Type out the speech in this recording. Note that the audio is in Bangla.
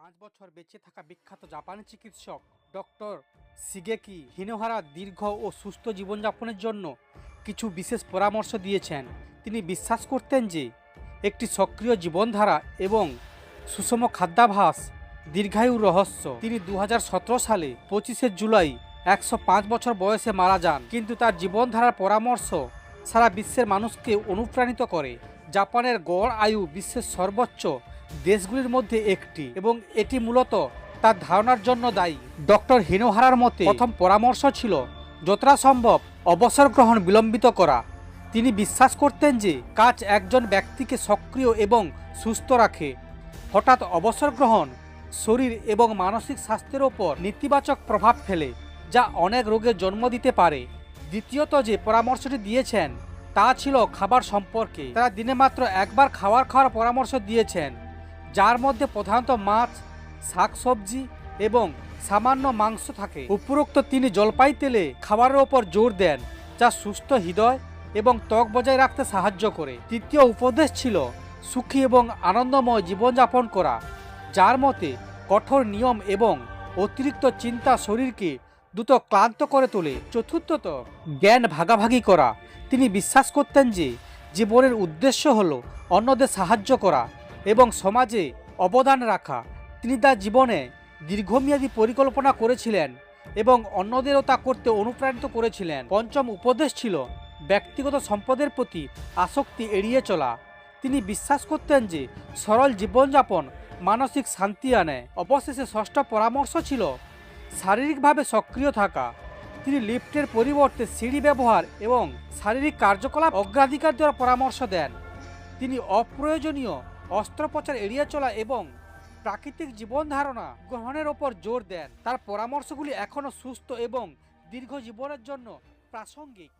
105 বছর বেঁচে থাকা বিখ্যাত জাপানি চিকিৎসক ডক্টর শিগেকি হিনোহারা দীর্ঘ ও সুস্থ জীবনযাপনের জন্য কিছু বিশেষ পরামর্শ দিয়েছেন। তিনি বিশ্বাস করতেন যে একটি সক্রিয় জীবনধারা এবং সুষম খাদ্যাভ্যাস দীর্ঘায়ুর রহস্য। তিনি 2017 সালে 25শে জুলাই 105 বছর বয়সে মারা যান, কিন্তু তার জীবনধারার পরামর্শ সারা বিশ্বের মানুষকে অনুপ্রাণিত করে। জাপানের গড় আয়ু বিশ্বের সর্বোচ্চ দেশগুলির মধ্যে একটি এবং এটি মূলত তার ধারণার জন্য দায়ী। ডক্টর হিনোহারার মতে প্রথম পরামর্শ ছিল যতটা সম্ভব অবসর গ্রহণ বিলম্বিত করা। তিনি বিশ্বাস করতেন যে কাজ একজন ব্যক্তিকে সক্রিয় এবং সুস্থ রাখে। হঠাৎ অবসর গ্রহণ শরীর এবং মানসিক স্বাস্থ্যের ওপর নেতিবাচক প্রভাব ফেলে, যা অনেক রোগের জন্ম দিতে পারে। দ্বিতীয়ত যে পরামর্শটি দিয়েছেন তা ছিল খাবার সম্পর্কে। তারা দিনে মাত্র একবার খাওয়ার পরামর্শ দিয়েছেন, যার মধ্যে প্রধানত মাছ, শাকসবজি এবং সামান্য মাংস থাকে। উপরোক্ত তিনি জলপাই তেলে খাবারের ওপর জোর দেন, যা সুস্থ হৃদয় এবং ত্বক বজায় রাখতে সাহায্য করে। তৃতীয় উপদেশ ছিল সুখী এবং আনন্দময় জীবনযাপন করা, যার মতে কঠোর নিয়ম এবং অতিরিক্ত চিন্তা শরীরকে দ্রুত ক্লান্ত করে তোলে। চতুর্থত জ্ঞান ভাগাভাগি করা। তিনি বিশ্বাস করতেন যে জীবনের উদ্দেশ্য হলো অন্যদের সাহায্য করা এবং সমাজে অবদান রাখা। তিনি তার জীবনে দীর্ঘমেয়াদী পরিকল্পনা করেছিলেন এবং অন্যদেরও তা করতে অনুপ্রাণিত করেছিলেন। পঞ্চম উপদেশ ছিল ব্যক্তিগত সম্পদের প্রতি আসক্তি এড়িয়ে চলা। তিনি বিশ্বাস করতেন যে সরল জীবনযাপন মানসিক শান্তি আনে। অবশেষে ষষ্ঠ পরামর্শ ছিল শারীরিকভাবে সক্রিয় থাকা। তিনি লিফটের পরিবর্তে সিঁড়ি ব্যবহার এবং শারীরিক কার্যকলাপ অগ্রাধিকার দেওয়ার পরামর্শ দেন। তিনি অপ্রয়োজনীয় অস্ত্রোপচার এড়িয়ে চলা এবং প্রাকৃতিক জীবন ধারণা গ্রহণের ওপর জোর দেন। তার পরামর্শগুলি এখনও সুস্থ এবং দীর্ঘ জীবনের জন্য প্রাসঙ্গিক।